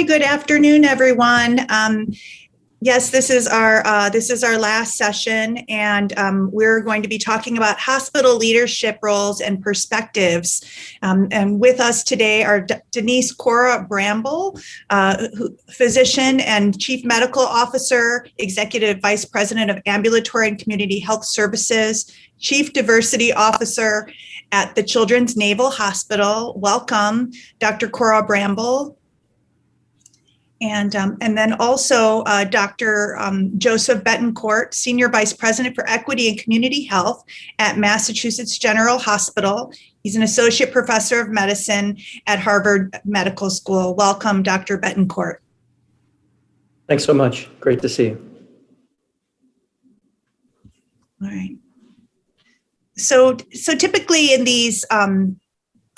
Hi, good afternoon, everyone. Yes, this is our last session, and we're going to be talking about hospital leadership roles and perspectives. And with us today are Denise Cora Bramble, physician and Chief Medical Officer, Executive Vice President of Ambulatory and Community Health Services, Chief Diversity Officer at the Children's Naval Hospital. Welcome, Dr. Cora Bramble. And then also Dr. Joseph Betancourt, Senior Vice President for Equity and Community Health at Massachusetts General Hospital. He's an Associate Professor of Medicine at Harvard Medical School. Welcome, Dr. Betancourt. Thanks so much. Great to see you. All right. So typically in these,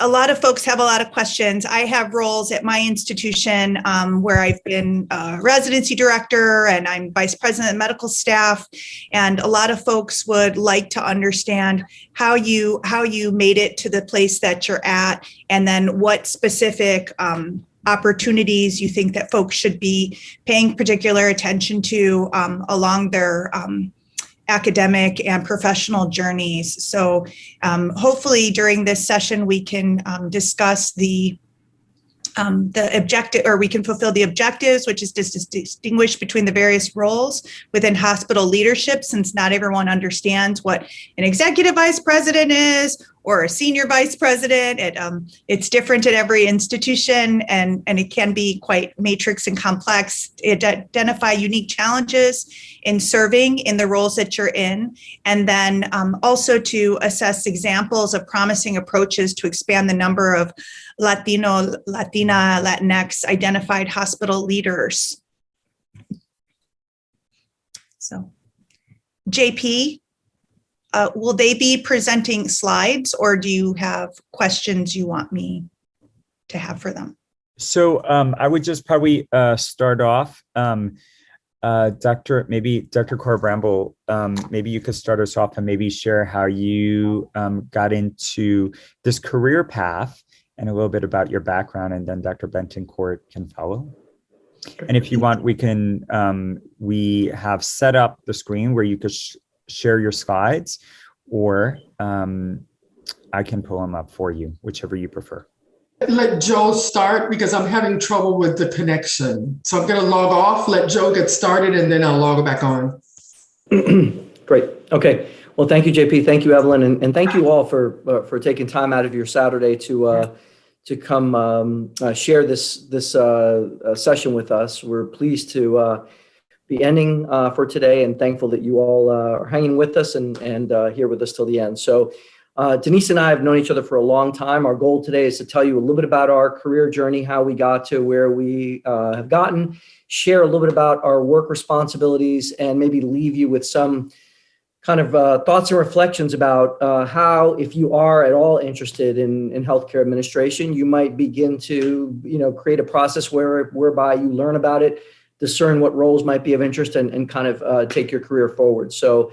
a lot of folks have a lot of questions. I have roles at my institution where I've been residency director and I'm vice president of medical staff. And a lot of folks would like to understand how you made it to the place that you're at, and then what specific opportunities you think that folks should be paying particular attention to along their academic and professional journeys. So hopefully during this session, we can discuss the objective, or we can fulfill the objectives, which is to distinguish between the various roles within hospital leadership, since not everyone understands what an executive vice president is or a senior vice president. It's different at every institution, and it can be quite matrix and complex. It identify unique challenges in serving in the roles that you're in, and then also to assess examples of promising approaches to expand the number of Latino, Latina, Latinx identified hospital leaders. So, JP, will they be presenting slides, or do you have questions you want me to have for them? So I would just probably start off. Dr. Cora Bramble, maybe you could start us off and maybe share how you got into this career path and a little bit about your background, and then Dr. Betancourt can follow. And if you want, we have set up the screen where you could share your slides, or I can pull them up for you, whichever you prefer. Let Joe start because I'm having trouble with the connection. So I'm going to log off, let Joe get started, and then I'll log back on. Great. Okay. Well, thank you, JP. Thank you, Evelyn. And thank you all for taking time out of your Saturday to come share this session with us. We're pleased to be ending for today, and thankful that you all are hanging with us and here with us till the end. So Denise and I have known each other for a long time. Our goal today is to tell you a little bit about our career journey, how we got to where we have gotten, share a little bit about our work responsibilities, and maybe leave you with some kind of thoughts and reflections about how, if you are at all interested in healthcare administration, you might begin to create a process whereby you learn about it, discern what roles might be of interest, and kind of take your career forward. So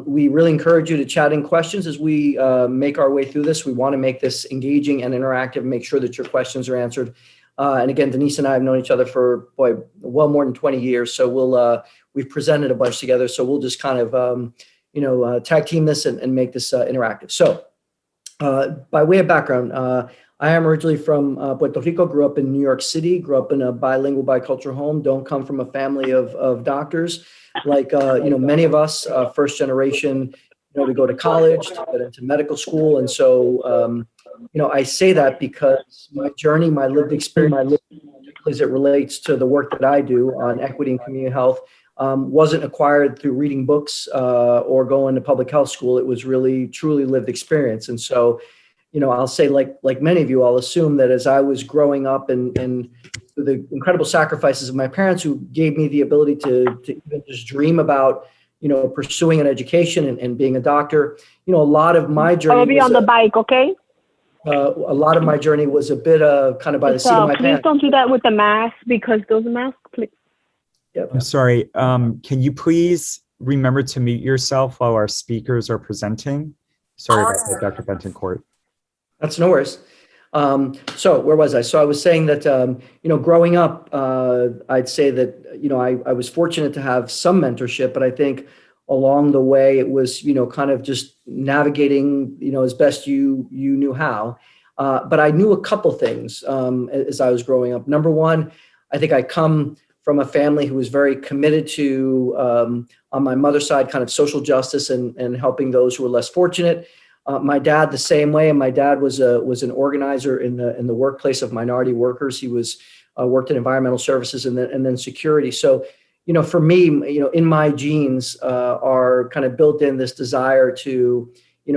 we really encourage you to chat in questions as we make our way through this. We want to make this engaging and interactive, make sure that your questions are answered. And again, Denise and I have known each other for well more than 20 years. So we've presented a bunch together. So we'll just kind of tag team this and make this interactive. So by way of background, I am originally from Puerto Rico, grew up in New York City, grew up in a bilingual, bicultural home, don't come from a family of doctors. Like, many of us, first generation, to go to college, to get into medical school. And so, I say that because my journey, my lived experience, as it relates to the work that I do on equity and community health, wasn't acquired through reading books or going to public health school. It was really, truly lived experience. And so, I'll say, like many of you, I'll assume that as I was growing up and the incredible sacrifices of my parents, who gave me the ability to even just dream about, pursuing an education and being a doctor, a lot of my journey. I'll be on the bike, okay? A lot of my journey was a bit kind of by the seat of my pants. Please don't do that with the mask, because those masks, please. Yep. I'm sorry. Can you please remember to mute yourself while our speakers are presenting? Sorry about that, Dr. Betancourt. That's no worries. So where was I? So I was saying that, growing up, I'd say that, I was fortunate to have some mentorship, but I think along the way it was, kind of just navigating, as best you knew how. But I knew a couple things as I was growing up. Number one, I think I come from a family who was very committed to, on my mother's side, kind of social justice and helping those who were less fortunate. My dad the same way, and my dad was an organizer in the workplace of minority workers. He was worked in environmental services and then security. So, for me, in my genes are kind of built in this desire to,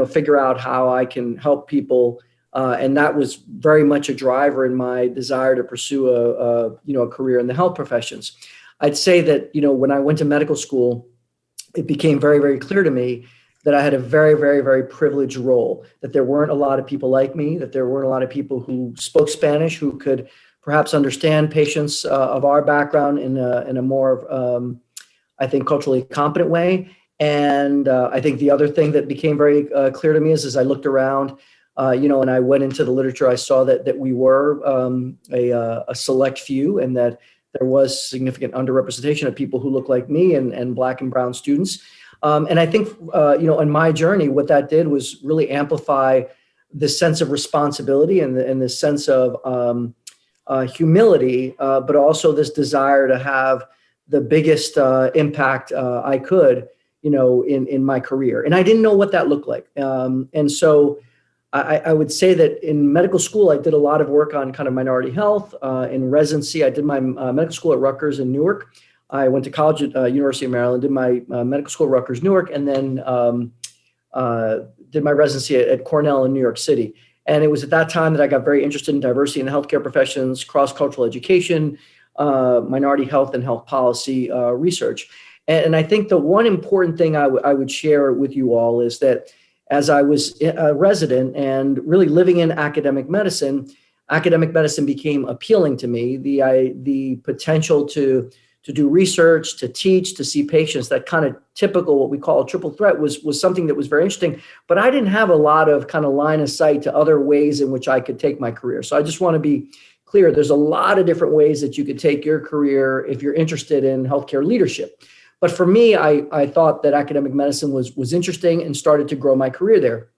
figure out how I can help people. And that was very much a driver in my desire to pursue a career in the health professions. I'd say that, when I went to medical school, it became very, very clear to me that I had a very, very, very privileged role, that there weren't a lot of people like me, that there weren't a lot of people who spoke Spanish, who could perhaps understand patients of our background in a more, I think, culturally competent way. And I think the other thing that became very clear to me is as I looked around, and I went into the literature, I saw that we were a select few, and that there was significant underrepresentation of people who look like me and Black and brown students. And I think, in my journey, what that did was really amplify this sense of responsibility and this sense of humility, but also this desire to have the biggest impact I could, in my career. And I didn't know what that looked like. And so I would say that in medical school, I did a lot of work on kind of minority health. In residency, I did my medical school at Rutgers in Newark. I went to college at University of Maryland, did my medical school at Rutgers, Newark, and then did my residency at Cornell in New York City. And it was at that time that I got very interested in diversity in the healthcare professions, cross-cultural education, minority health and health policy research. And I think the one important thing I would share with you all is that as I was a resident and really living in academic medicine became appealing to me. The potential to do research, to teach, to see patients, that kind of typical, what we call a triple threat was something that was very interesting, but I didn't have a lot of kind of line of sight to other ways in which I could take my career. So I just want to be clear, there's a lot of different ways that you could take your career if you're interested in healthcare leadership. But for me, I thought that academic medicine was interesting and started to grow my career there.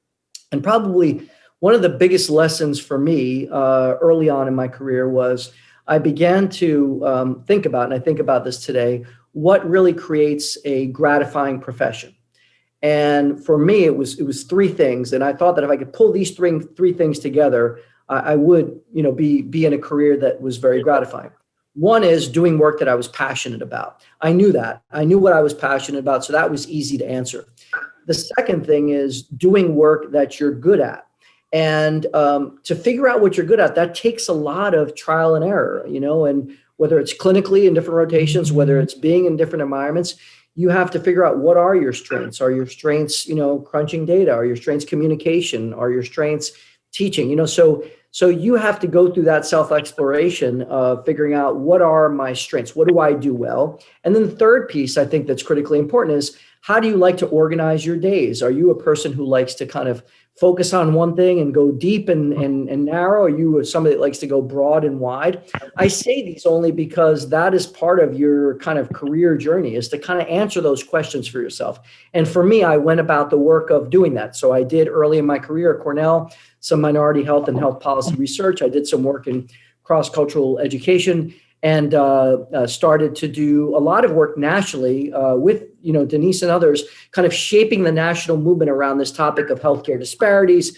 And probably one of the biggest lessons for me early on in my career was I began to think about, and I think about this today, what really creates a gratifying profession. And for me, it was three things. And I thought that if I could pull these three things together, I would, be in a career that was very gratifying. One is doing work that I was passionate about. I knew that. I knew what I was passionate about, so that was easy to answer. The second thing is doing work that you're good at. And to figure out what you're good at, that takes a lot of trial and error, and whether it's clinically in different rotations, whether it's being in different environments, you have to figure out what are your strengths. Are your strengths, crunching data? Are your strengths communication? Are your strengths teaching? So you have to go through that self-exploration of figuring out what are my strengths? What do I do well? And then the third piece I think that's critically important is how do you like to organize your days? Are you a person who likes to kind of focus on one thing and go deep and narrow? Are you somebody that likes to go broad and wide? I say these only because that is part of your kind of career journey, is to kind of answer those questions for yourself. And for me, I went about the work of doing that. So I did early in my career at Cornell, some minority health and health policy research. I did some work in cross-cultural education and started to do a lot of work nationally with Denise and others, kind of shaping the national movement around this topic of healthcare disparities,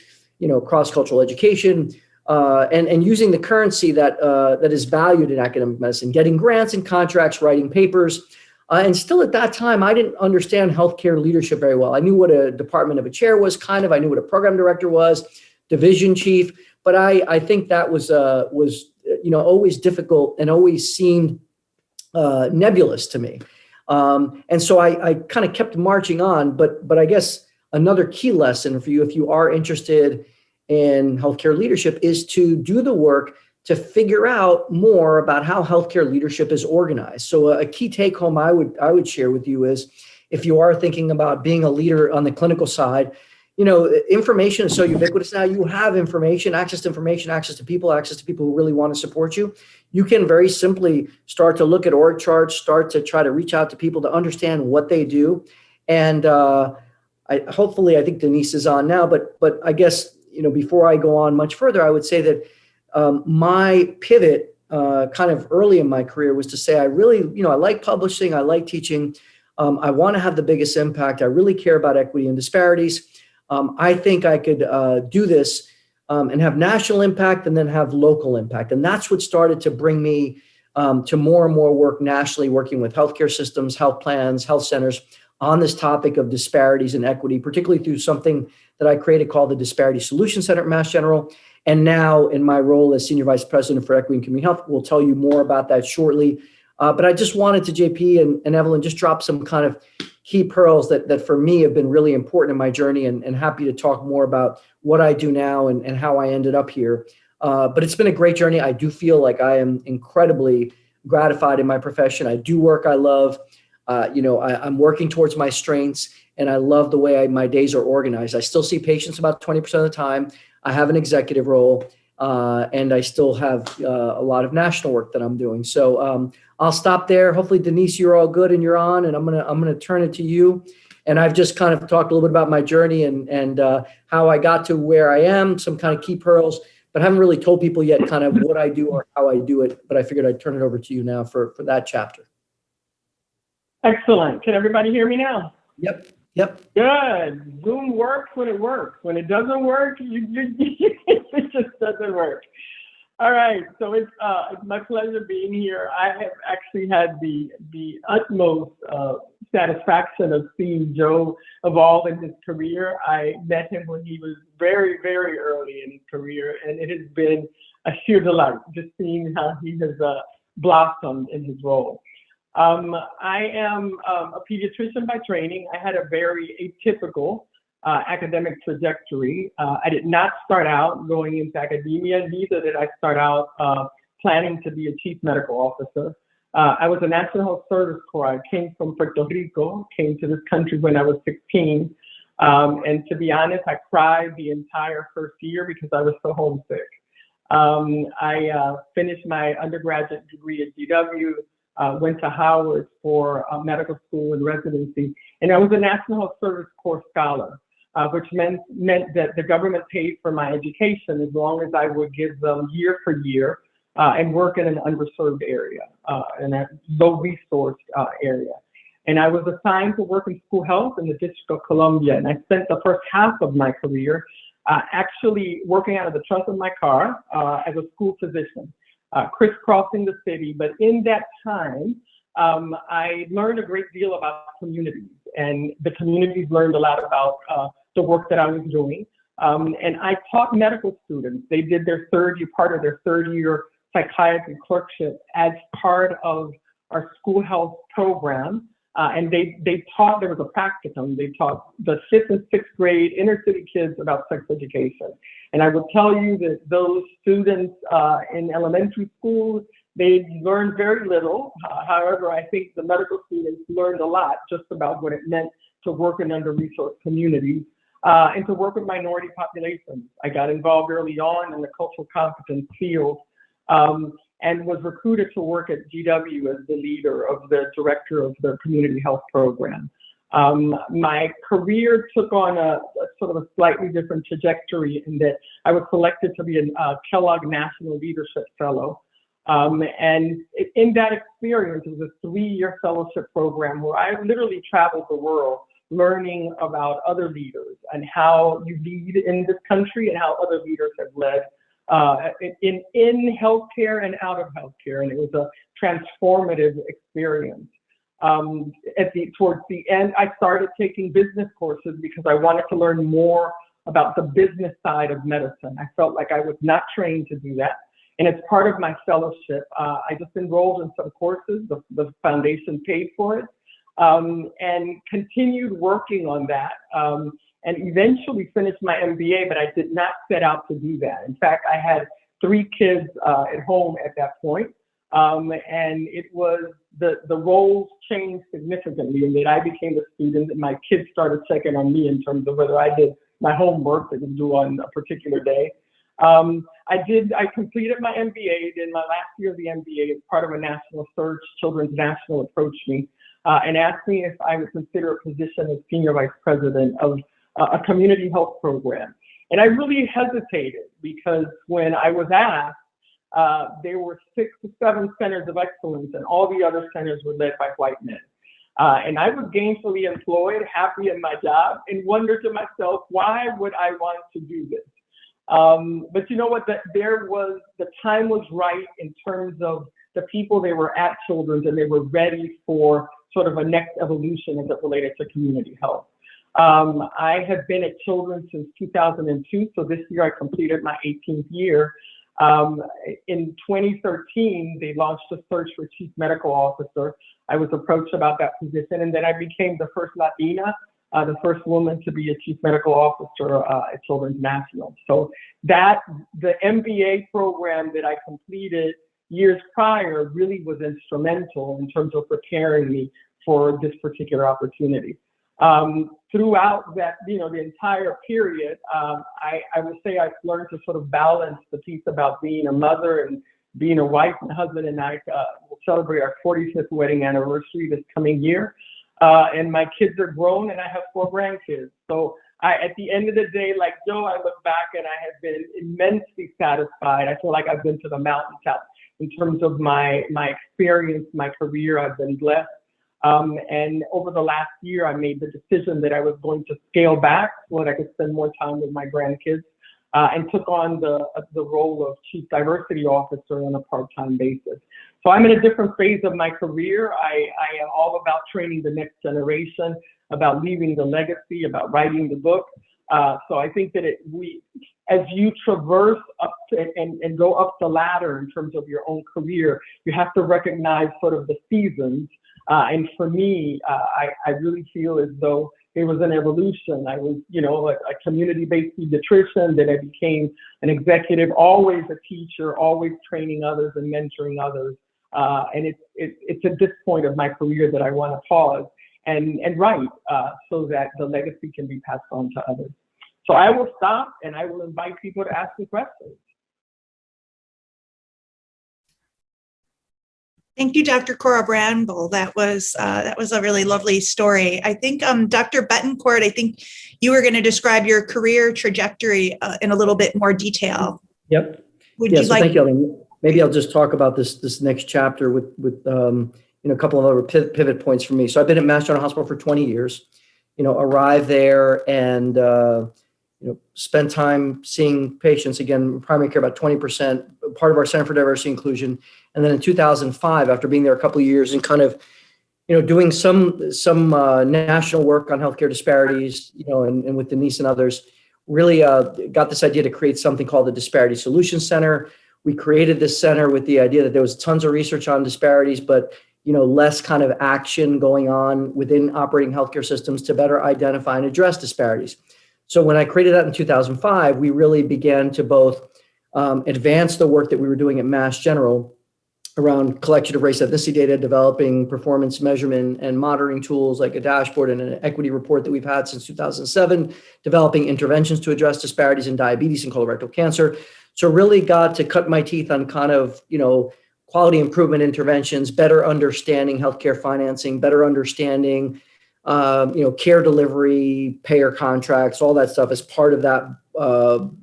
cross-cultural education, and using the currency that is valued in academic medicine, getting grants and contracts, writing papers. And still at that time, I didn't understand healthcare leadership very well. I knew what a department of a chair was, I knew what a program director was, division chief, but I think that was always difficult and always seemed nebulous to me. And so I kind of kept marching on, but I guess another key lesson for you, if you are interested in healthcare leadership, is to do the work to figure out more about how healthcare leadership is organized. So a key take home I would share with you is, if you are thinking about being a leader on the clinical side, information is so ubiquitous now. You have information, access to people who really want to support you. You can very simply start to look at org charts, start to try to reach out to people to understand what they do. And hopefully, I think Denise is on now, but I guess, before I go on much further, I would say that my pivot kind of early in my career was to say, I really, I like publishing, I like teaching. I want to have the biggest impact. I really care about equity and disparities. I think I could do this and have national impact and then have local impact. And that's what started to bring me to more and more work nationally, working with healthcare systems, health plans, health centers on this topic of disparities and equity, particularly through something that I created called the Disparity Solution Center at Mass General. And now in my role as Senior Vice President for Equity and Community Health, we'll tell you more about that shortly. But I just wanted to, JP and Evelyn, just drop some kind of key pearls that for me have been really important in my journey, and happy to talk more about what I do now and how I ended up here. But it's been a great journey. I do feel like I am incredibly gratified in my profession. I do work I love. I'm working towards my strengths, and I love the way my days are organized. I still see patients about 20% of the time. I have an executive role, and I still have a lot of national work that I'm doing. So I'll stop there. Hopefully, Denise, you're all good and you're on, and I'm gonna turn it to you. And I've just kind of talked a little bit about my journey and how I got to where I am, some kind of key pearls, but haven't really told people yet kind of what I do or how I do it. But I figured I'd turn it over to you now for that chapter. Excellent. Can everybody hear me now? Yep. Good. Zoom works when it works. When it doesn't work, it just doesn't work. All right. So it's my pleasure being here. I have actually had the utmost satisfaction of seeing Joe evolve in his career. I met him when he was very, very early in his career, and it has been a sheer delight just seeing how he has blossomed in his role. I am a pediatrician by training. I had a very atypical academic trajectory. I did not start out going into academia, neither did I start out planning to be a chief medical officer. I was a National Health Service Corps. I came from Puerto Rico, came to this country when I was 16. And to be honest, I cried the entire first year because I was so homesick. I finished my undergraduate degree at GW. Went to Howard for medical school and residency, and I was a National Health Service Corps scholar, which meant that the government paid for my education as long as I would give them year for year and work in an underserved area, in a low-resourced area. And I was assigned to work in school health in the District of Columbia, and I spent the first half of my career actually working out of the trunk of my car as a school physician. Crisscrossing the city, but in that time, I learned a great deal about communities, and the communities learned a lot about the work that I was doing. And I taught medical students. They did their part of their third year psychiatry clerkship as part of our school health program. And they taught, there was a practicum, they taught the 5th and 6th grade inner city kids about sex education. And I would tell you that those students in elementary schools, they learned very little. However, I think the medical students learned a lot just about what it meant to work in under-resourced communities and to work with minority populations. I got involved early on in the cultural competence field. And was recruited to work at GW as the leader of the director of the community health program. My career took on a sort of a slightly different trajectory in that I was selected to be a Kellogg National Leadership Fellow. And in that experience, it was a 3-year fellowship program where I literally traveled the world learning about other leaders and how you lead in this country and how other leaders have led in healthcare and out of healthcare, and it was a transformative experience. Towards the end, I started taking business courses because I wanted to learn more about the business side of medicine. I felt like I was not trained to do that, and as part of my fellowship, I just enrolled in some courses. The foundation paid for it, and continued working on that. And eventually finished my MBA, but I did not set out to do that. In fact, I had 3 kids at home at that point. And it was, the roles changed significantly in that I became a student and my kids started checking on me in terms of whether I did my homework that was due on a particular day. I completed my MBA. In my last year of the MBA, as part of a national search, Children's National approached me and asked me if I would consider a position as senior vice president of a community health program. And I really hesitated because when I was asked, there were 6 to 7 centers of excellence, and all the other centers were led by white men. And I was gainfully employed, happy in my job, and wondered to myself, why would I want to do this? But you know what? The time was right in terms of the people they were at Children's, and they were ready for sort of a next evolution as it related to community health. I have been at Children's since 2002, so this year I completed my 18th year. In 2013, they launched a search for chief medical officer. I was approached about that position, and then I became the first Latina, the first woman to be a chief medical officer at Children's National. So the MBA program that I completed years prior really was instrumental in terms of preparing me for this particular opportunity. Throughout that, the entire period, I would say I've learned to sort of balance the piece about being a mother and being a wife. My husband and I will celebrate our 45th wedding anniversary this coming year. And my kids are grown, and I have 4 grandkids. So at the end of the day, like Joe, I look back and I have been immensely satisfied. I feel like I've been to the mountaintop in terms of my experience, my career. I've been blessed. And over the last year, I made the decision that I was going to scale back so that I could spend more time with my grandkids, and took on the role of Chief Diversity Officer on a part-time basis. So I'm in a different phase of my career. I am all about training the next generation, about leaving the legacy, about writing the book. So I think that as you traverse up and go up the ladder in terms of your own career, you have to recognize sort of the seasons. And for me, I really feel as though there was an evolution. I was, a community-based pediatrician, then I became an executive, always a teacher, always training others and mentoring others. And it's at this point of my career that I want to pause and write so that the legacy can be passed on to others. So I will stop, and I will invite people to ask me questions. Thank you, Dr. Cora Bramble. That was a really lovely story. I think, Dr. Betancourt, I think you were going to describe your career trajectory in a little bit more detail. Yep. Thank you, Ellen. Maybe I'll just talk about this next chapter with a couple of other pivot points for me. So I've been at Mass General Hospital for 20 years. Arrived there and spent time seeing patients. Again, primary care about 20%, part of our Center for Diversity and Inclusion. And then in 2005, after being there a couple of years and kind of, doing some national work on healthcare disparities, and with Denise and others, really got this idea to create something called the Disparity Solution Center. We created this center with the idea that there was tons of research on disparities, but less kind of action going on within operating healthcare systems to better identify and address disparities. So when I created that in 2005, we really began to both advance the work that we were doing at Mass General around collection of race ethnicity data, developing performance measurement and monitoring tools like a dashboard and an equity report that we've had since 2007, developing interventions to address disparities in diabetes and colorectal cancer. So really got to cut my teeth on kind of, quality improvement interventions, better understanding healthcare financing, better understanding, care delivery, payer contracts, all that stuff as part of that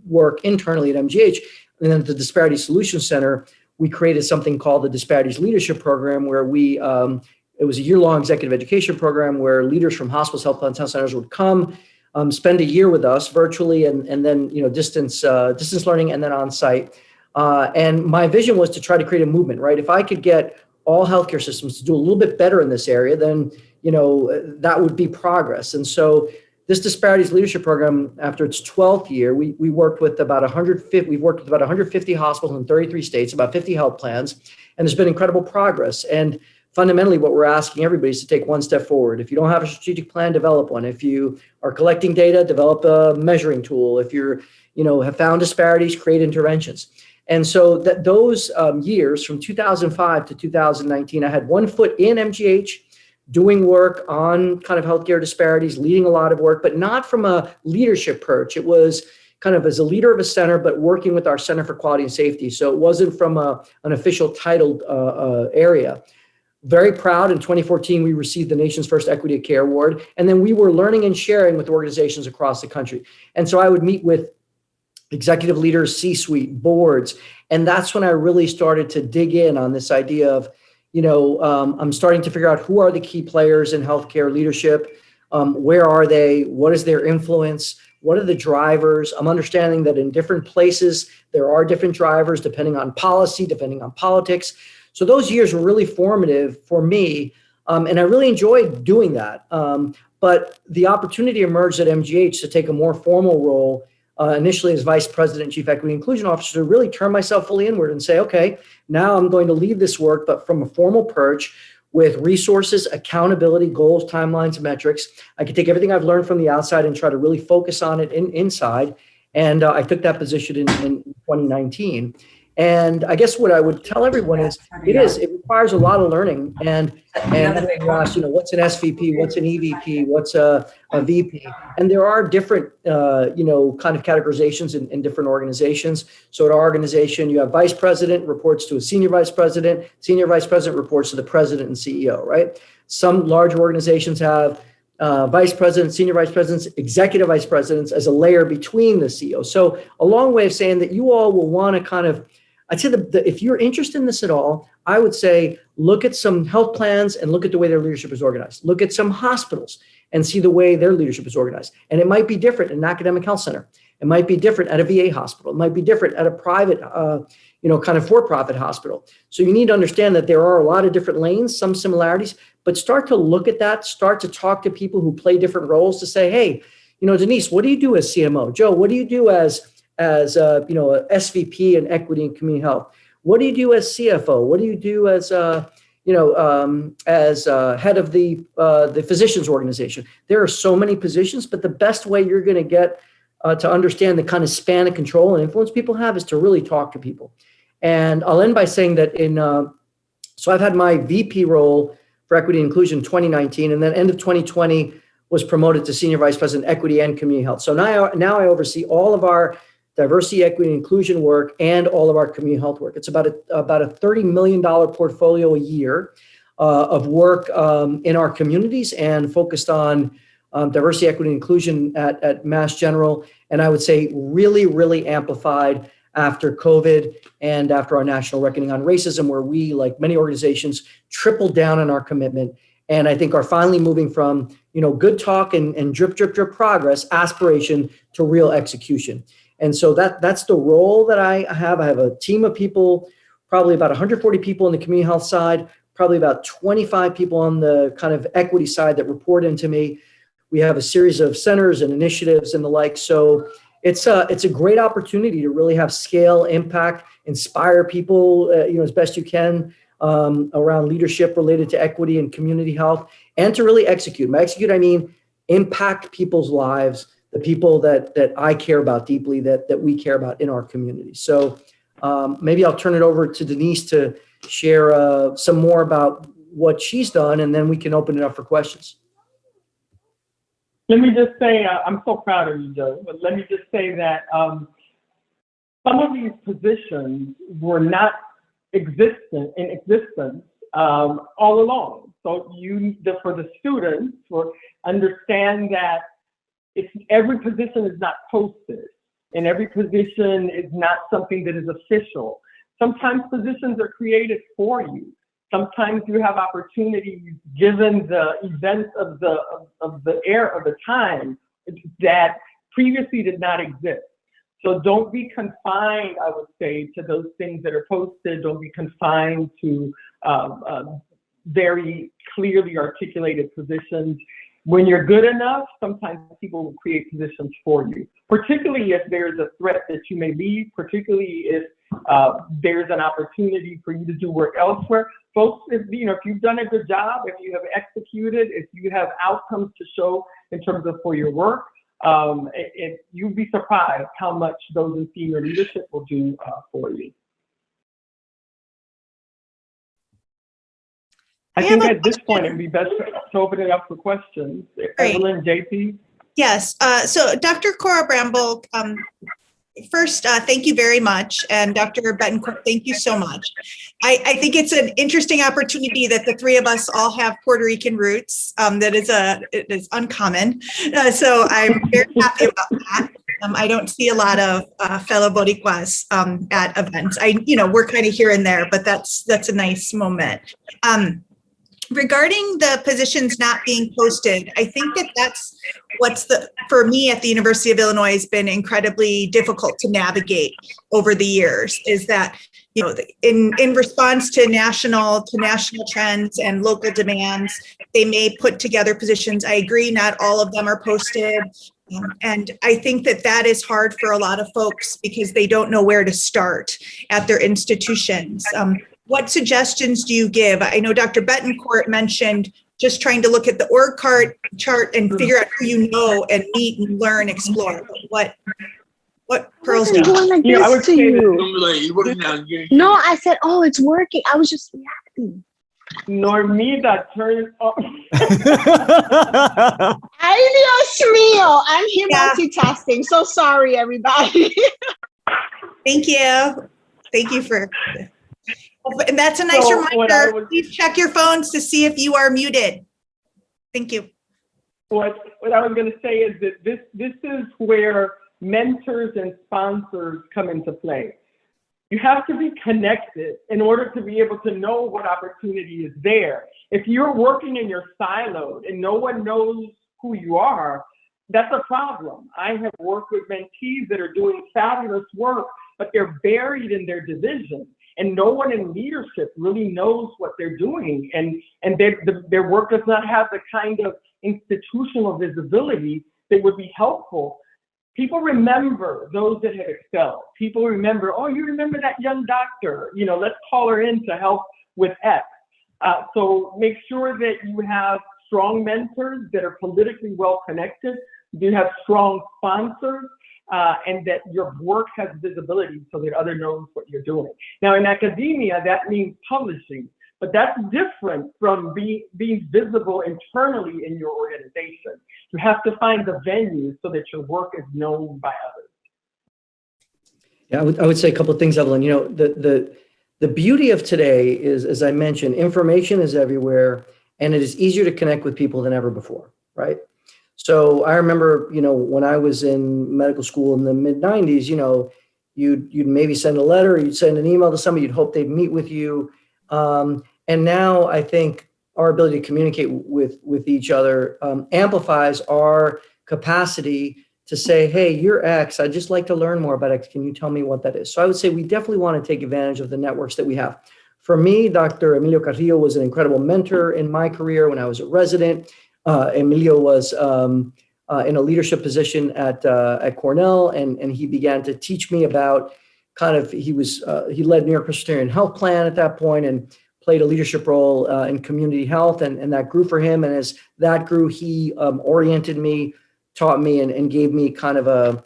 work internally at MGH. And then at the Disparity Solution Center, we created something called the Disparities Leadership Program, where it was a year-long executive education program where leaders from hospitals, health plans, health centers would come, spend a year with us virtually, and then distance learning, and then on site. And my vision was to try to create a movement, right? If I could get all healthcare systems to do a little bit better in this area, then that would be progress. And so this Disparities Leadership Program, after its 12th year, we worked with about 150. We've worked with about 150 hospitals in 33 states, about 50 health plans, and there's been incredible progress. And fundamentally, what we're asking everybody is to take one step forward. If you don't have a strategic plan, develop one. If you are collecting data, develop a measuring tool. If you're, have found disparities, create interventions. And so those years from 2005 to 2019, I had one foot in MGH, doing work on kind of healthcare disparities, leading a lot of work, but not from a leadership perch. It was kind of as a leader of a center, but working with our Center for Quality and Safety. So it wasn't from an official titled area. Very proud, in 2014, we received the nation's first Equity of Care Award. And then we were learning and sharing with organizations across the country. And so I would meet with executive leaders, C-suite, boards. And that's when I really started to dig in on this idea of, I'm starting to figure out who are the key players in healthcare leadership. Where are they? What is their influence? What are the drivers? I'm understanding that in different places, there are different drivers depending on policy, depending on politics. So those years were really formative for me. And I really enjoyed doing that. But the opportunity emerged at MGH to take a more formal role, initially as Vice President and Chief Equity Inclusion Officer, to really turn myself fully inward and say, okay, now I'm going to lead this work, but from a formal perch with resources, accountability, goals, timelines, metrics. I could take everything I've learned from the outside and try to really focus on it inside. And I took that position in 2019. And I guess what I would tell everyone is, it requires a lot of learning. And you ask, what's an SVP, what's an EVP, what's a VP? And there are different, kind of categorizations in different organizations. So at our organization, you have vice president reports to a senior vice president reports to the president and CEO, right? Some large organizations have vice presidents, senior vice presidents, executive vice presidents as a layer between the CEO. So a long way of saying that you all will want to kind of, I'd say if you're interested in this at all, I would say look at some health plans and look at the way their leadership is organized. Look at some hospitals and see the way their leadership is organized. And it might be different in an academic health center. It might be different at a VA hospital. It might be different at a private, kind of for-profit hospital. So you need to understand that there are a lot of different lanes, some similarities, but start to look at that, start to talk to people who play different roles to say, hey, Denise, what do you do as CMO? Joe, what do you do as a SVP in equity and community health? What do you do as CFO? What do you do as head of the physicians organization? There are so many positions, but the best way you're going to get to understand the kind of span of control and influence people have is to really talk to people. And I'll end by saying that so I've had my VP role for equity and inclusion in 2019, and then end of 2020 was promoted to senior vice president, equity and community health. So now I oversee all of our diversity, equity, and inclusion work and all of our community health work. It's about a $30 million portfolio a year of work in our communities and focused on diversity, equity, and inclusion at Mass General. And I would say really, really amplified after COVID and after our national reckoning on racism, where we, like many organizations, tripled down on our commitment. And I think are finally moving from, good talk and drip, drip, drip progress, aspiration to real execution. And so that's the role that I have. I have a team of people, probably about 140 people on the community health side, probably about 25 people on the kind of equity side that report into me. We have a series of centers and initiatives and the like. So it's a great opportunity to really have scale, impact, inspire people, as best you can around leadership related to equity and community health, and to really execute. By execute, I mean impact people's lives, the people that I care about deeply, that we care about in our community. So maybe I'll turn it over to Denise to share some more about what she's done, and then we can open it up for questions. Let me just say, I'm so proud of you, Joe, but let me just say that some of these positions were not in existence all along. So for the students, understand that every position is not posted, and every position is not something that is official. Sometimes positions are created for you. Sometimes you have opportunities given the events of the era of the time that previously did not exist. So don't be confined, I would say, to those things that are posted. Don't be confined to very clearly articulated positions. When you're good enough, sometimes people will create positions for you, particularly if there's a threat that you may leave, particularly if there's an opportunity for you to do work elsewhere. Folks, if you've done a good job, if you have executed, if you have outcomes to show in terms of for your work, you'd be surprised how much those in senior leadership will do for you. I We think have a at this question. point, it'd be best to open it up for questions. Evelyn, JP? Yes, so Dr. Cora Bramble, first, thank you very much. And Dr. Betancourt, thank you so much. I think it's an interesting opportunity that the three of us all have Puerto Rican roots. It is uncommon. So I'm very happy about that. I don't see a lot of fellow Boricuas at events. We're kind of here and there, but that's a nice moment. Regarding the positions not being posted, I think that's for me at the University of Illinois has been incredibly difficult to navigate over the years, is that, in response to national trends and local demands, they may put together positions. I agree, not all of them are posted. And I think that is hard for a lot of folks because they don't know where to start at their institutions. What suggestions do you give? I know Dr. Betancourt mentioned just trying to look at the org chart and figure out who you know and meet and learn, explore. What pearls I'm do you? going like Yeah, I would this to say you. No, I said, oh, it's working. I was just reacting. Normita, turn up. Ay, Dios mío. I'm here Yeah. multitasking. So sorry, everybody. Thank you. Thank you for. And that's a nice So what I reminder. was- Please check your phones to see if you are muted. Thank you. What I was going to say is that this is where mentors and sponsors come into play. You have to be connected in order to be able to know what opportunity is there. If you're working in your silo and no one knows who you are, that's a problem. I have worked with mentees that are doing fabulous work, but they're buried in their division. And no one in leadership really knows what they're doing. And their work does not have the kind of institutional visibility that would be helpful. People remember those that have excelled. People remember, oh, you remember that young doctor? Let's call her in to help with X. So make sure that you have strong mentors that are politically well connected. You have strong sponsors. And that your work has visibility so that others knows what you're doing. Now in academia, that means publishing, but that's different from being visible internally in your organization. You have to find the venue so that your work is known by others. Yeah, I would say a couple of things, Evelyn. The beauty of today is, as I mentioned, information is everywhere and it is easier to connect with people than ever before, right? So I remember, when I was in medical school in the mid-90s, you'd maybe send a letter, you'd send an email to somebody, you'd hope they'd meet with you. And now I think our ability to communicate with each other amplifies our capacity to say, hey, you're X, I'd just like to learn more about X. Can you tell me what that is? So I would say we definitely want to take advantage of the networks that we have. For me, Dr. Emilio Carrillo was an incredible mentor in my career when I was a resident. Emilio was in a leadership position at Cornell, and he began to teach me about he led New York Presbyterian Health Plan at that point and played a leadership role in community health, and that grew for him. And as that grew, he oriented me, taught me, and gave me kind of a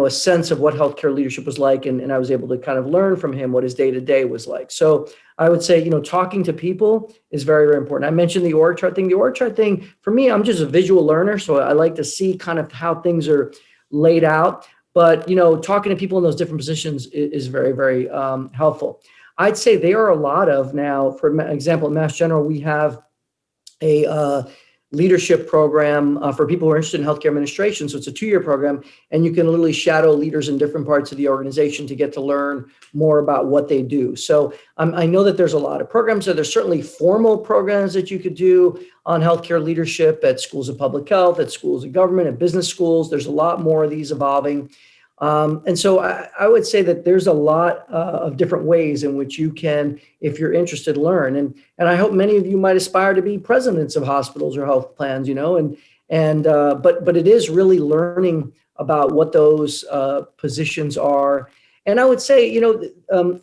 sense of what healthcare leadership was like, and I was able to kind of learn from him what his day-to-day was like. So I would say, talking to people is very, very important. I mentioned the org chart thing. The org chart thing, for me, I'm just a visual learner, so I like to see kind of how things are laid out. But, talking to people in those different positions is very, very helpful. I'd say there are a lot of now, for example, at Mass General, we have a leadership program for people who are interested in healthcare administration. So it's a 2-year program, and you can literally shadow leaders in different parts of the organization to get to learn more about what they do. So I know that there's a lot of programs. So there's certainly formal programs that you could do on healthcare leadership at schools of public health, at schools of government, at business schools. There's a lot more of these evolving. And so I would say that there's a lot of different ways in which you can, if you're interested, learn. And I hope many of you might aspire to be presidents of hospitals or health plans, but it is really learning about what those positions are. And I would say,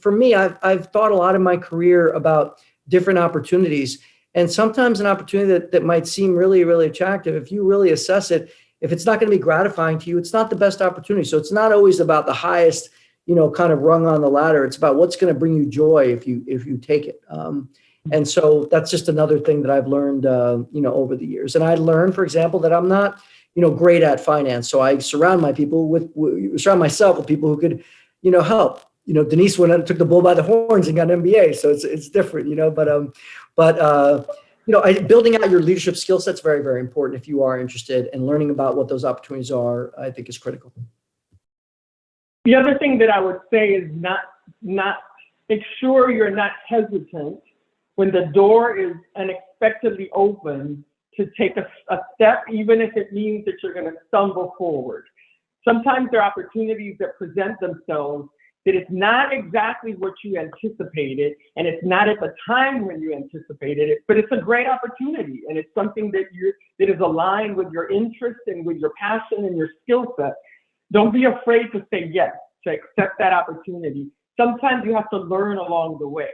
for me, I've thought a lot in my career about different opportunities, and sometimes an opportunity that might seem really, really attractive, if you really assess it, if it's not going to be gratifying to you, it's not the best opportunity. So it's not always about the highest, kind of rung on the ladder. It's about what's going to bring you joy if you take it. And so that's just another thing that I've learned, over the years. And I learned, for example, that I'm not, great at finance. So I surround myself with people who could, help. Denise went and took the bull by the horns and got an MBA. So it's different, building out your leadership skill set's very, very important if you are interested, and learning about what those opportunities are, I think, is critical. The other thing that I would say is not make sure you're not hesitant when the door is unexpectedly open to take a step, even if it means that you're going to stumble forward. Sometimes there are opportunities that present themselves that it's not exactly what you anticipated, and it's not at the time when you anticipated it, but it's a great opportunity, and it's something that is aligned with your interest and with your passion and your skill set. Don't be afraid to say yes, to accept that opportunity. Sometimes you have to learn along the way.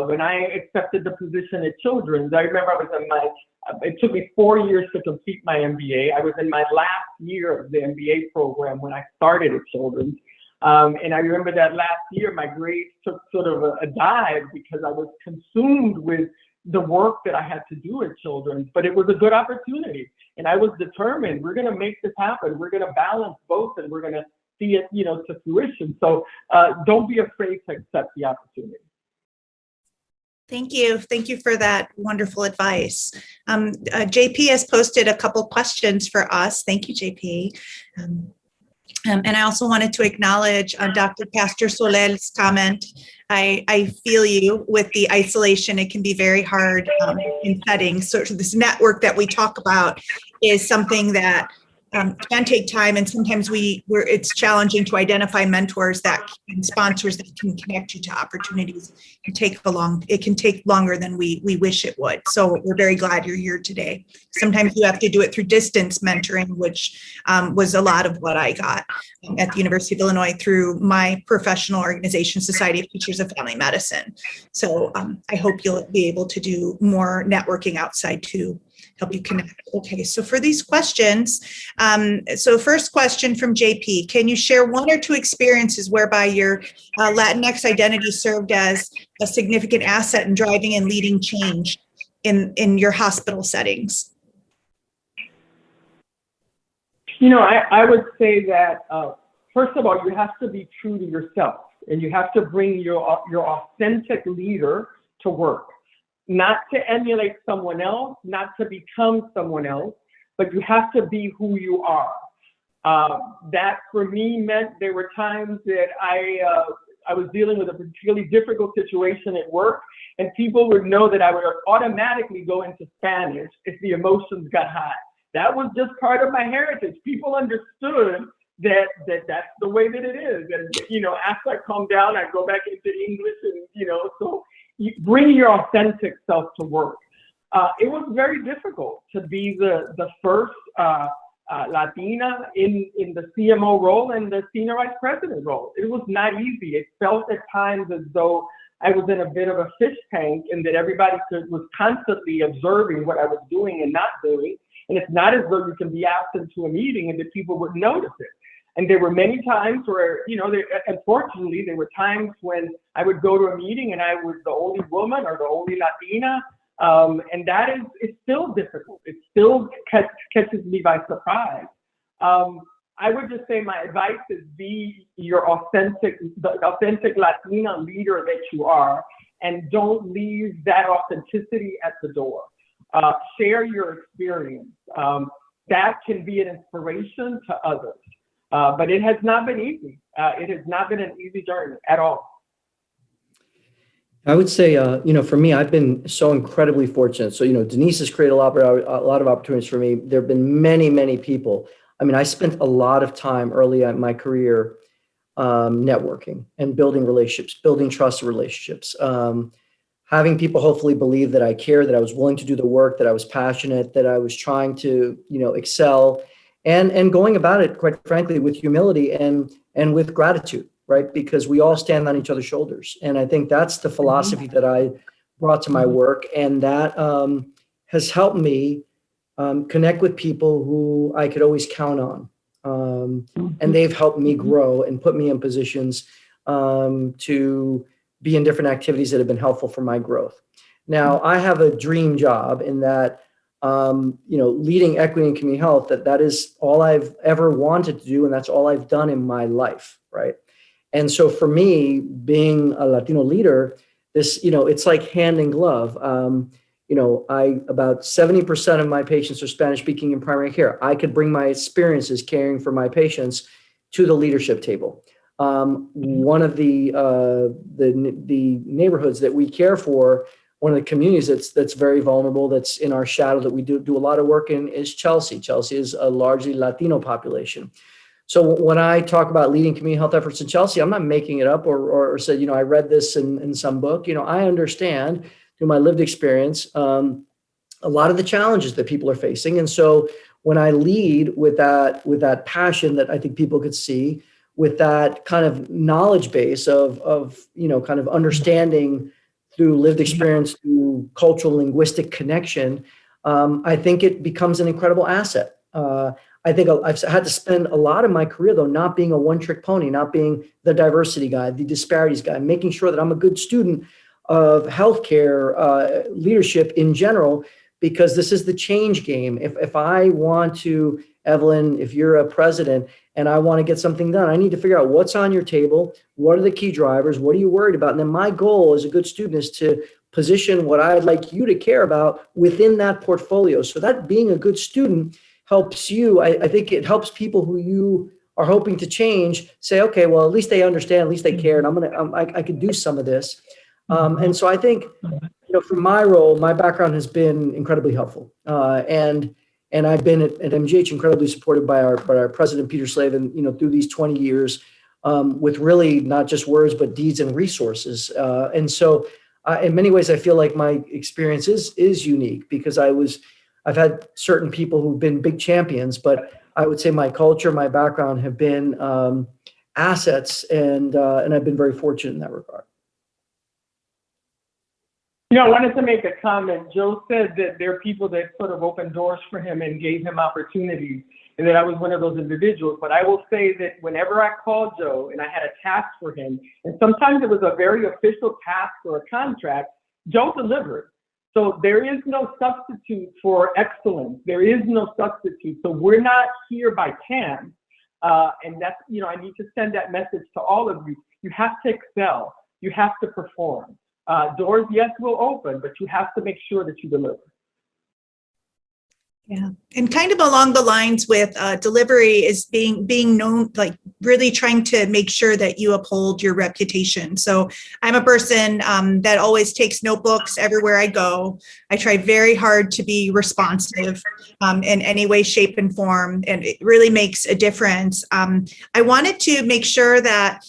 When I accepted the position at Children's, I remember it took me 4 years to complete my MBA. I was in my last year of the MBA program when I started at Children's. And I remember that last year, my grades took sort of a dive because I was consumed with the work that I had to do at Children's, but it was a good opportunity. And I was determined, we're going to make this happen. We're going to balance both, and we're going to see it, to fruition. So don't be afraid to accept the opportunity. Thank you. Thank you for that wonderful advice. JP has posted a couple questions for us. Thank you, JP. And I also wanted to acknowledge Dr. Pastor Soler's comment. I feel you with the isolation. It can be very hard in settings. So this network that we talk about is something that can take time, and sometimes it's challenging to identify mentors and sponsors that can connect you to opportunities. It can take longer than we wish it would. So we're very glad you're here today. Sometimes you have to do it through distance mentoring, which was a lot of what I got at the University of Illinois through my professional organization, Society of Teachers of Family Medicine. So I hope you'll be able to do more networking outside to help you connect. Okay, so for these questions, so first question from JP, can you share one or two experiences whereby your Latinx identity served as a significant asset in driving and leading change in your hospital settings? I would say that, first of all, you have to be true to yourself, and you have to bring your authentic leader to work. Not to emulate someone else, not to become someone else, but you have to be who you are. That for me meant there were times that I was dealing with a particularly difficult situation at work, and people would know that I would automatically go into Spanish if the emotions got high. That was just part of my heritage. People understood that that's the way that it is. And, after I calm down, I go back into English, and, so you bring your authentic self to work. It was very difficult to be the first Latina in the CMO role and the senior vice president role. It was not easy. It felt at times as though I was in a bit of a fish tank, and that everybody was constantly observing what I was doing and not doing. And it's not as though you can be absent to a meeting and that people would notice it. And there were many times where, unfortunately, there were times when I would go to a meeting and I was the only woman or the only Latina. And that is still difficult. It still catches me by surprise. I would just say my advice is be the authentic Latina leader that you are, and don't leave that authenticity at the door. Share your experience. That can be an inspiration to others. But it has not been easy. It has not been an easy journey at all. I would say, for me, I've been so incredibly fortunate. So, Denise has created a lot of opportunities for me. There have been many, many people. I mean, I spent a lot of time early in my career networking and building relationships, building trusted relationships, having people hopefully believe that I care, that I was willing to do the work, that I was passionate, that I was trying to, excel, and going about it, quite frankly, with humility and with gratitude, right? Because we all stand on each other's shoulders. And I think that's the philosophy that I brought to my work. And that has helped me connect with people who I could always count on. And they've helped me grow and put me in positions to be in different activities that have been helpful for my growth. Now, I have a dream job in that, leading equity and community health, that is all I've ever wanted to do. And that's all I've done in my life. Right. And so for me, being a Latino leader, this, it's like hand in glove. About 70% of my patients are Spanish speaking in primary care. I could bring my experiences caring for my patients to the leadership table. One of the neighborhoods that we care for, one of the communities that's very vulnerable, that's in our shadow, that we do a lot of work in, is Chelsea. Chelsea is a largely Latino population. So when I talk about leading community health efforts in Chelsea, I'm not making it up or said, I read this in some book. I understand through my lived experience a lot of the challenges that people are facing. And so when I lead with that passion that I think people could see, with that kind of knowledge base of kind of understanding through lived experience, through cultural linguistic connection, I think it becomes an incredible asset. I think I've had to spend a lot of my career, though, not being a one-trick pony, not being the diversity guy, the disparities guy, making sure that I'm a good student of healthcare leadership in general, because this is the change game. If I want to, Evelyn, if you're a president and I want to get something done, I need to figure out what's on your table, what are the key drivers, what are you worried about? And then my goal as a good student is to position what I'd like you to care about within that portfolio. So that being a good student helps you. I think it helps people who you are hoping to change say, okay, well, at least they understand, at least they care, and I could do some of this. And so I think, for my role, my background has been incredibly helpful. And I've been at MGH incredibly supported by our president, Peter Slavin, through these 20 years, with really not just words, but deeds and resources. And so in many ways, I feel like my experience is unique, because I've had certain people who've been big champions, but I would say my culture, my background have been assets, and I've been very fortunate in that regard. I wanted to make a comment. Joe said that there are people that sort of opened doors for him and gave him opportunities, and that I was one of those individuals. But I will say that whenever I called Joe and I had a task for him, and sometimes it was a very official task or a contract, Joe delivered. So there is no substitute for excellence. There is no substitute. So we're not here by chance. And that's, I need to send that message to all of you. You have to excel. You have to perform. Doors, yes, will open, but you have to make sure that you deliver. Yeah, and kind of along the lines with delivery is being known, like really trying to make sure that you uphold your reputation. So I'm a person that always takes notebooks everywhere I go. I try very hard to be responsive in any way, shape, and form, and it really makes a difference. I wanted to make sure that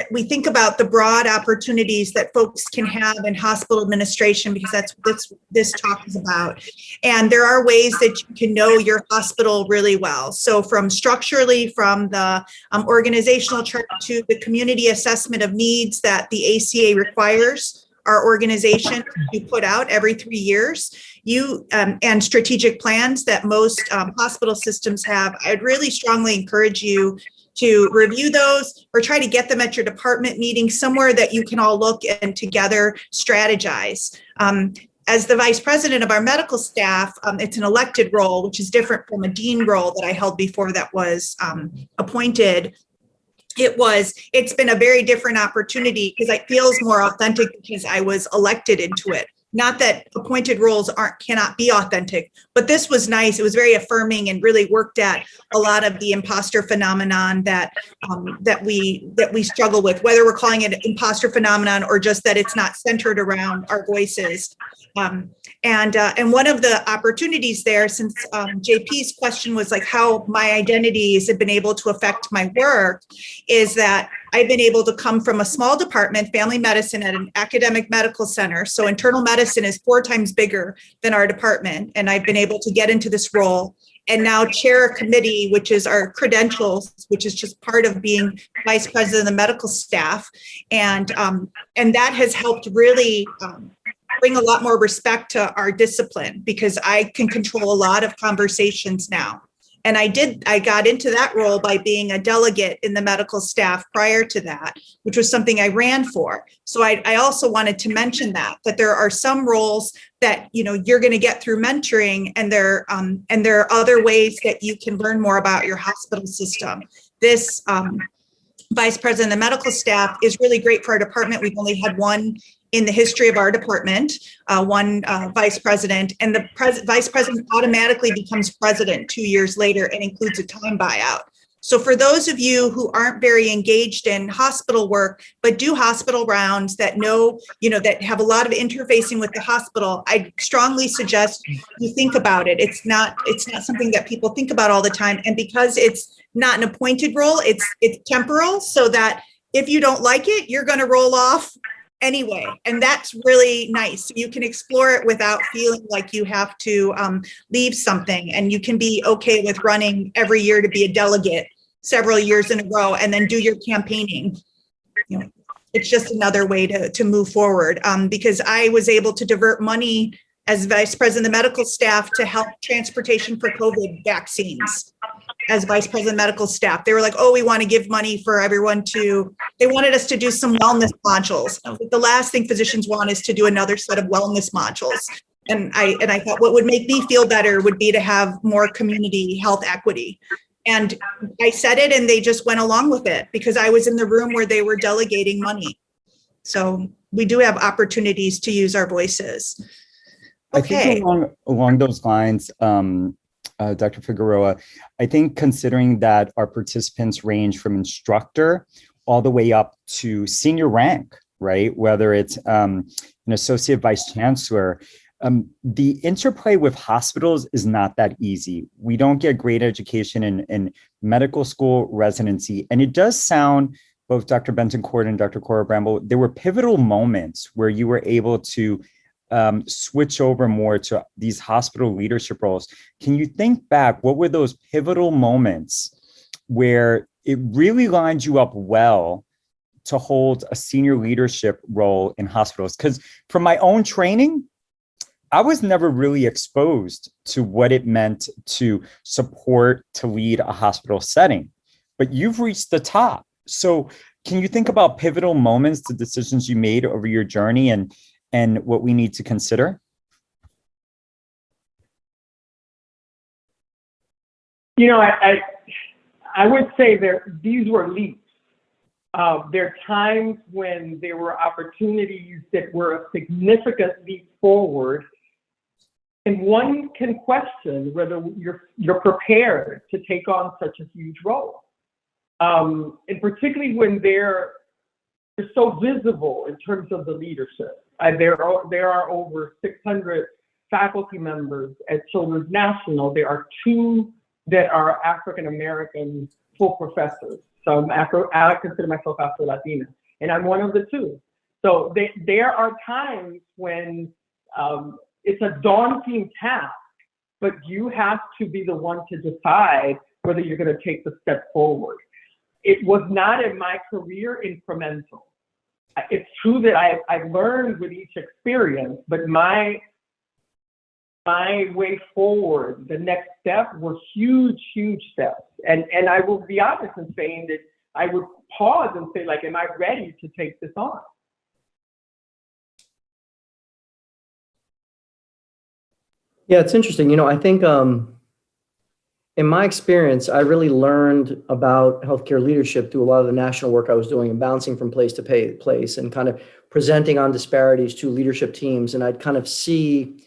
we think about the broad opportunities that folks can have in hospital administration, because that's what this talk is about. And there are ways that you can know your hospital really well. So from structurally, from the organizational chart to the community assessment of needs that the ACA requires our organization to put out every 3 years, and strategic plans that most hospital systems have, I'd really strongly encourage you to review those or try to get them at your department meeting, somewhere that you can all look and together strategize. As the vice president of our medical staff, it's an elected role, which is different from a dean role that I held before that was appointed. It's been a very different opportunity because it feels more authentic because I was elected into it. Not that appointed roles cannot be authentic, but this was nice. It was very affirming and really worked at a lot of the imposter phenomenon that we struggle with, whether we're calling it imposter phenomenon or just that it's not centered around our voices. And one of the opportunities there, since JP's question was like how my identities have been able to affect my work, is that I've been able to come from a small department, family medicine, at an academic medical center. So internal medicine is 4 times bigger than our department. And I've been able to get into this role and now chair a committee, which is our credentials, which is just part of being vice president of the medical staff. And that has helped really bring a lot more respect to our discipline, because I can control a lot of conversations now. And I got into that role by being a delegate in the medical staff prior to that, which was something I ran for. So I also wanted to mention that there are some roles that, you're going to get through mentoring, and there are other ways that you can learn more about your hospital system. This vice president of the medical staff is really great for our department. We've only had one in the history of our department, one vice president, and the vice president automatically becomes president 2 years later and includes a time buyout. So for those of you who aren't very engaged in hospital work, but do hospital rounds that that have a lot of interfacing with the hospital, I strongly suggest you think about it. It's not something that people think about all the time. And because it's not an appointed role, it's temporal, so that if you don't like it, you're going to roll off anyway. And that's really nice. You can explore it without feeling like you have to leave something, and you can be okay with running every year to be a delegate several years in a row and then do your campaigning. It's just another way to move forward, because I was able to divert money as vice president of the medical staff to help transportation for COVID vaccines. As vice president of medical staff, they were like, oh, we want to give money for everyone they wanted us to do some wellness modules. The last thing physicians want is to do another set of wellness modules. And I thought what would make me feel better would be to have more community health equity. And I said it, and they just went along with it because I was in the room where they were delegating money. So we do have opportunities to use our voices. Okay. I think along those lines, Dr. Figueroa, I think considering that our participants range from instructor all the way up to senior rank, right? Whether it's an associate vice chancellor, the interplay with hospitals is not that easy. We don't get great education in medical school residency. And it does sound, both Dr. Benton-Court and Dr. Cora Bramble, there were pivotal moments where you were able to switch over more to these hospital leadership roles. Can you think back, what were those pivotal moments where it really lined you up well to hold a senior leadership role in hospitals? Because from my own training, I was never really exposed to what it meant to support, to lead a hospital setting, but you've reached the top. So can you think about pivotal moments, the decisions you made over your journey, and what we need to consider? I would say these were leaps. There are times when there were opportunities that were a significant leap forward, and one can question whether you're prepared to take on such a huge role, and particularly when they're so visible in terms of the leadership. There are over 600 faculty members at Children's National. There are 2 that are African American full professors. So I consider myself Afro-Latina, and I'm one of the 2. So there are times when it's a daunting task, but you have to be the one to decide whether you're going to take the step forward. It was not in my career incremental. It's true that I've learned with each experience, but my way forward, the next step were huge, huge steps. And I will be honest in saying that I would pause and say, like, am I ready to take this on? Yeah, it's interesting. I think in my experience, I really learned about healthcare leadership through a lot of the national work I was doing and bouncing from place to place and kind of presenting on disparities to leadership teams. And I'd kind of see,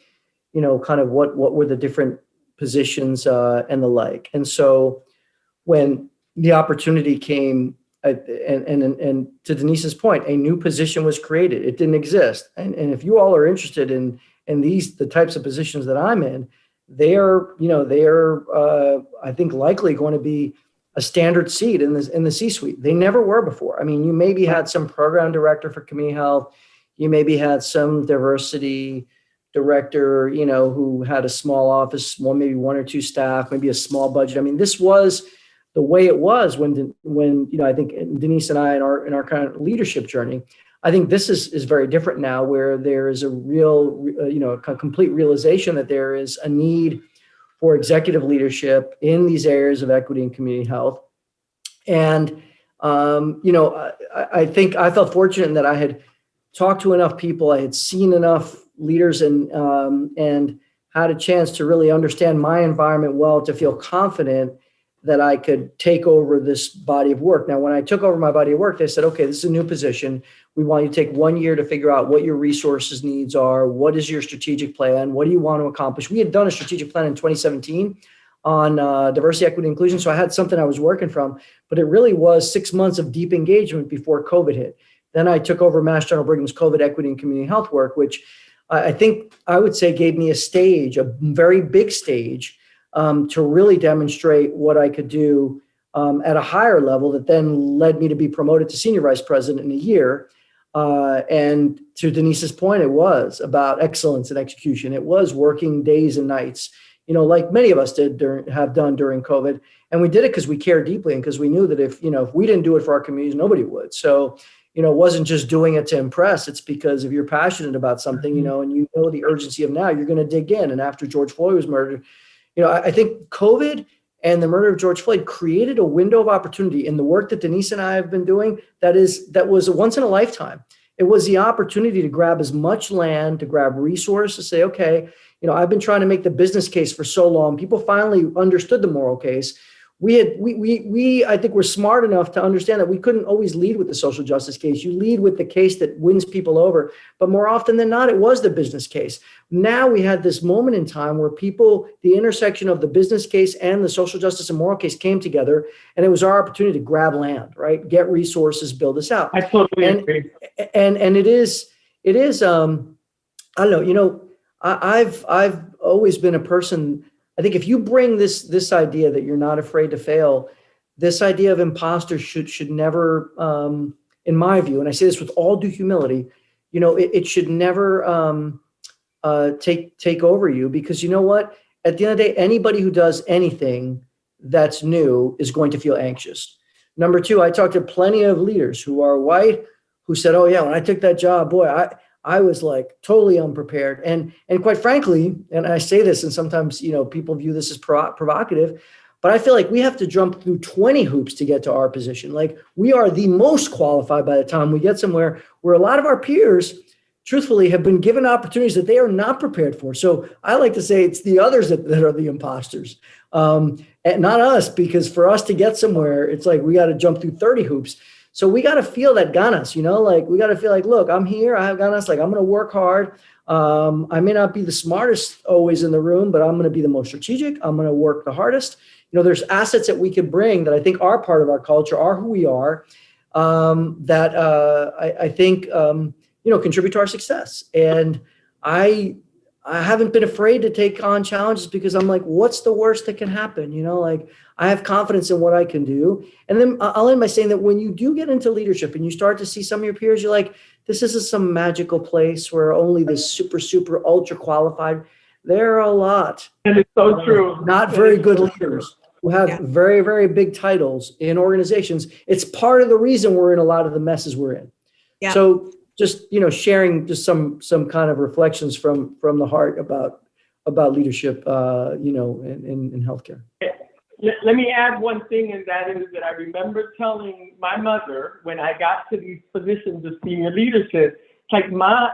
kind of what were the different positions and the like. And so when the opportunity came, and to Denise's point, a new position was created. It didn't exist. And if you all are interested in the types of positions that I'm in, they are I think likely going to be a standard seat in the C-suite. They never were before. I mean, you maybe had some program director for community health, you maybe had some diversity director, who had a small office, maybe 1 or 2 staff, maybe a small budget. I mean, this was the way it was when I think Denise and I in our kind of leadership journey. I think this is very different now, where there is a real, a complete realization that there is a need for executive leadership in these areas of equity and community health. And, I think I felt fortunate in that I had talked to enough people, I had seen enough leaders and had a chance to really understand my environment well to feel confident that I could take over this body of work. Now, when I took over my body of work, they said, okay, this is a new position. We want you to take 1 year to figure out what your resources needs are. What is your strategic plan? What do you want to accomplish? We had done a strategic plan in 2017 on diversity, equity, inclusion. So I had something I was working from, but it really was 6 months of deep engagement before COVID hit. Then I took over Mass General Brigham's COVID equity and community health work, which I think I would say gave me a stage, a very big stage, to really demonstrate what I could do at a higher level that then led me to be promoted to senior vice president in a year. And to Denise's point, it was about excellence and execution. It was working days and nights, like many of us have done during COVID. And we did it because we cared deeply and because we knew that if we didn't do it for our communities, nobody would. So, it wasn't just doing it to impress. It's because if you're passionate about something, and you know the urgency of now, you're going to dig in. And after George Floyd was murdered, I think COVID and the murder of George Floyd created a window of opportunity in the work that Denise and I have been doing. That was a once in a lifetime. It was the opportunity to grab as much land, to grab resources, to say, okay, I've been trying to make the business case for so long. People finally understood the moral case. I think we're smart enough to understand that we couldn't always lead with the social justice case. You lead with the case that wins people over, but more often than not, it was the business case. Now we had this moment in time where the intersection of the business case and the social justice and moral case came together, and it was our opportunity to grab land, right? Get resources, build this out. I totally agree. And it is, I don't know, I've always been a person. I think if you bring this idea that you're not afraid to fail, this idea of imposter should never, in my view, and I say this with all due humility, it should never take over you, because you know what? At the end of the day, anybody who does anything that's new is going to feel anxious. Number two, I talked to plenty of leaders who are white who said, oh yeah, when I took that job, boy, I was like totally unprepared. And quite frankly, and I say this, and sometimes, people view this as provocative, but I feel like we have to jump through 20 hoops to get to our position. Like, we are the most qualified by the time we get somewhere, where a lot of our peers, truthfully, have been given opportunities that they are not prepared for. So I like to say it's the others that are the imposters, and not us, because for us to get somewhere, it's like we got to jump through 30 hoops. So we got to feel that ganas, we got to feel like, look, I'm here. I have ganas. Like, I'm going to work hard. I may not be the smartest always in the room, but I'm going to be the most strategic. I'm going to work the hardest. There's assets that we can bring that I think are part of our culture, are who we are, that I think, contribute to our success. And I haven't been afraid to take on challenges, because I'm like, what's the worst that can happen? I have confidence in what I can do. And then I'll end by saying that when you do get into leadership and you start to see some of your peers, you're like, this isn't some magical place where only the super, super ultra qualified. There are a lot. And it's so true. Not very good leaders who have very, very big titles in organizations. It's part of the reason we're in a lot of the messes we're in. Yeah. So just, sharing just some kind of reflections from the heart about leadership, in healthcare. Let me add one thing, and that is that I remember telling my mother when I got to these positions of senior leadership, like, Ma,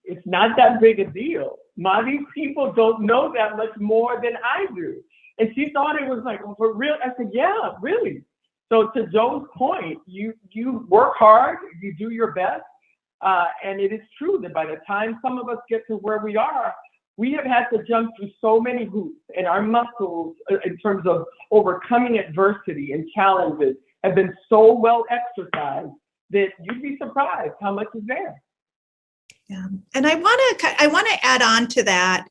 it's not that big a deal. Ma, these people don't know that much more than I do. And she thought it was like, oh, for real? I said, yeah, really. So to Joe's point, you work hard, you do your best. And it is true that by the time some of us get to where we are, we have had to jump through so many hoops, and our muscles in terms of overcoming adversity and challenges have been so well exercised that you'd be surprised how much is there. Yeah. And I want to add on to that,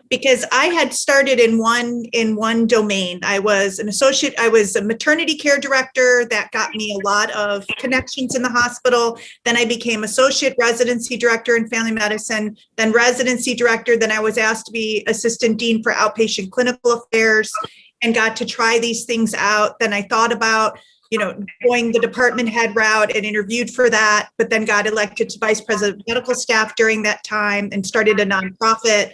because I had started in one domain. I was an associate. I was a maternity care director. That got me a lot of connections in the hospital. Then I became associate residency director in family medicine, then residency director. Then I was asked to be assistant dean for outpatient clinical affairs, and got to try these things out. Then I thought about going the department head route and interviewed for that, but then got elected to vice president of medical staff during that time and started a nonprofit.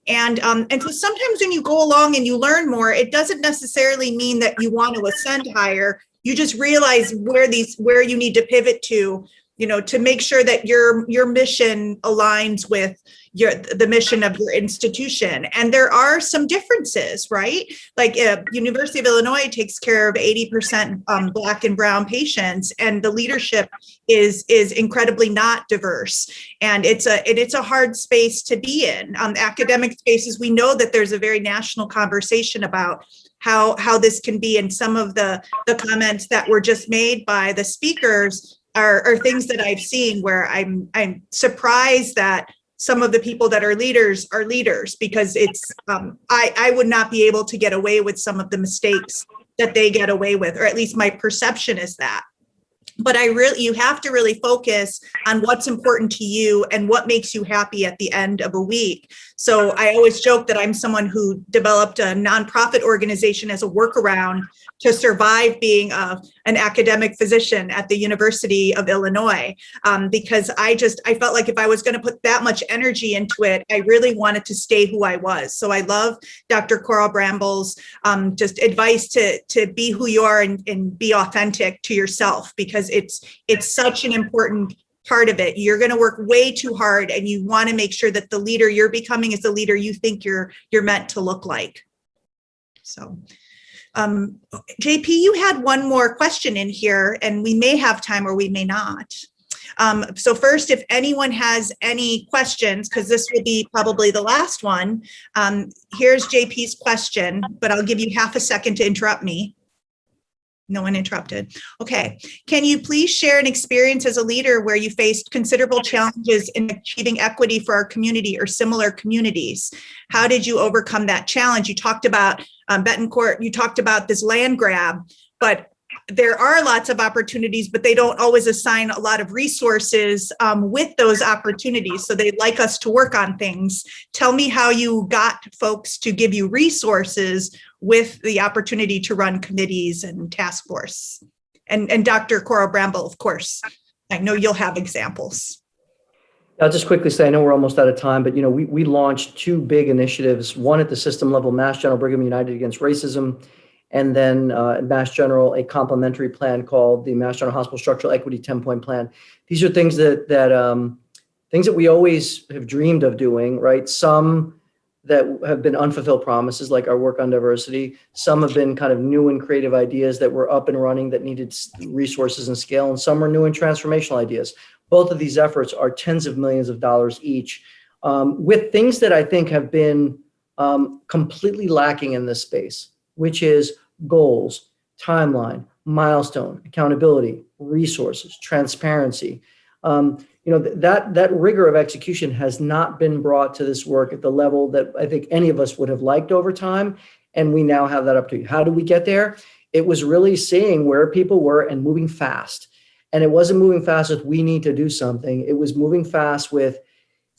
And so sometimes when you go along and you learn more, it doesn't necessarily mean that you want to ascend higher. You just realize where you need to pivot to, to make sure that your mission aligns with the mission of your institution. And there are some differences, right? Like University of Illinois takes care of 80% Black and brown patients, and the leadership is incredibly not diverse. And it's a hard space to be in. Academic spaces, we know that there's a very national conversation about how this can be, and some of the comments that were just made by the speakers are things that I've seen where I'm surprised that some of the people that are leaders because it's I would not be able to get away with some of the mistakes that they get away with, or at least my perception is that. But you have to really focus on what's important to you and what makes you happy at the end of a week. So I always joke that I'm someone who developed a nonprofit organization as a workaround to survive being an academic physician at the University of Illinois, because I felt like if I was going to put that much energy into it, I really wanted to stay who I was. So I love Dr. Coral Bramble's just advice to be who you are and be authentic to yourself, because it's such an important part of it. You're going to work way too hard, and you want to make sure that the leader you're becoming is the leader you think you're meant to look like. So JP, you had one more question in here, and we may have time or we may not. So first, if anyone has any questions, because this will be probably the last one, here's JP's question, but I'll give you half a second to interrupt me. No one interrupted. Okay. Can you please share an experience as a leader where you faced considerable challenges in achieving equity for our community or similar communities? How did you overcome that challenge? You talked about Betancourt, you talked about this land grab, but there are lots of opportunities, but they don't always assign a lot of resources with those opportunities. So they'd like us to work on things. Tell me how you got folks to give you resources with the opportunity to run committees and task force. And Dr. Coral Bramble, of course, I know you'll have examples. I'll just quickly say, I know we're almost out of time, but we launched two big initiatives, one at the system level, Mass General Brigham United Against Racism, and then at Mass General, a complementary plan called the Mass General Hospital Structural Equity 10-point plan. These are things that we always have dreamed of doing, right? Some that have been unfulfilled promises, like our work on diversity. Some have been kind of new and creative ideas that were up and running that needed resources and scale, and some are new and transformational ideas. Both of these efforts are tens of millions of dollars each, with things that I think have been completely lacking in this space, which is goals, timeline, milestone, accountability, resources, transparency. That rigor of execution has not been brought to this work at the level that I think any of us would have liked over time. And we now have that up to you. How do we get there? It was really seeing where people were and moving fast. And it wasn't moving fast with, we need to do something. It was moving fast with,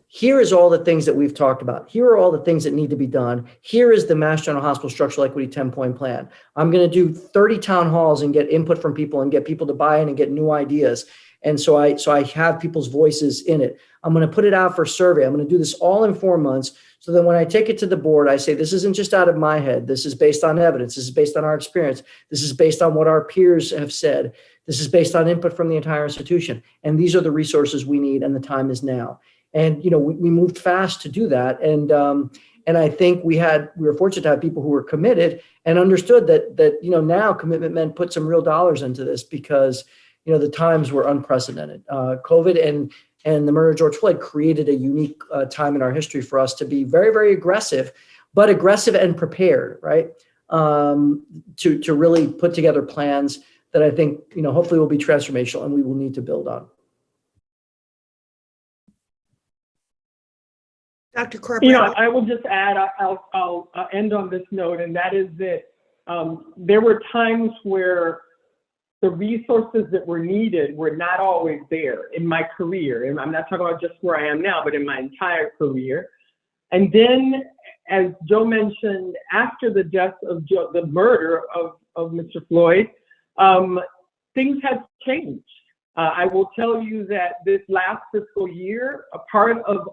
here is all the things that we've talked about. Here are all the things that need to be done. Here is the Mass General Hospital Structural Equity 10-point plan. I'm going to do 30 town halls and get input from people and get people to buy in and get new ideas. And so I have people's voices in it. I'm going to put it out for survey. I'm going to do this all in 4 months. So then when I take it to the board, I say, this isn't just out of my head. This is based on evidence. This is based on our experience. This is based on what our peers have said. This is based on input from the entire institution. And these are the resources we need, and the time is now. And, we moved fast to do that. And I think we were fortunate to have people who were committed and understood that now commitment meant put some real dollars into this, because, the times were unprecedented. COVID and the murder of George Floyd created a unique time in our history for us to be very, very aggressive, but aggressive and prepared, right? To really put together plans that I think, hopefully will be transformational and we will need to build on. Dr. Corbett. I will just add, I'll end on this note, and that is that there were times where the resources that were needed were not always there in my career. And I'm not talking about just where I am now, but in my entire career. And then, as Joe mentioned, after the death of the murder of Mr. Floyd, things have changed. I will tell you that this last fiscal year, a part of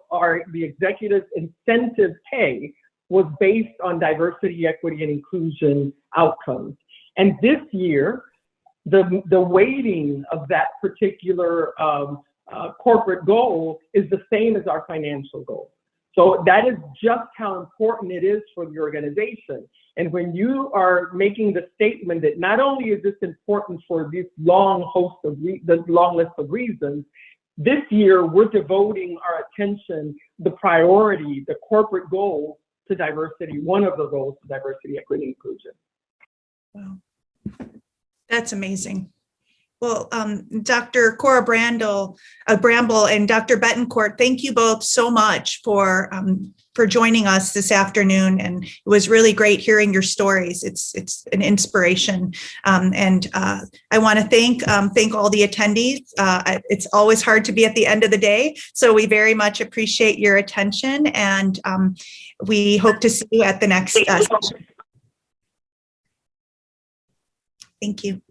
the executive incentive pay was based on diversity, equity, and inclusion outcomes. And this year, the weighting of that particular corporate goal is the same as our financial goal. So that is just how important it is for the organization. And when you are making the statement that not only is this important for this long list of reasons, this year we're devoting our attention, the priority, the corporate goal to diversity, one of the goals to diversity, equity, and inclusion. Wow. That's amazing. Well, Dr. Cora Bramble and Dr. Betancourt, thank you both so much for joining us this afternoon. And it was really great hearing your stories. It's an inspiration. And I want to thank all the attendees. It's always hard to be at the end of the day. So we very much appreciate your attention. And we hope to see you at the next session. Thank you.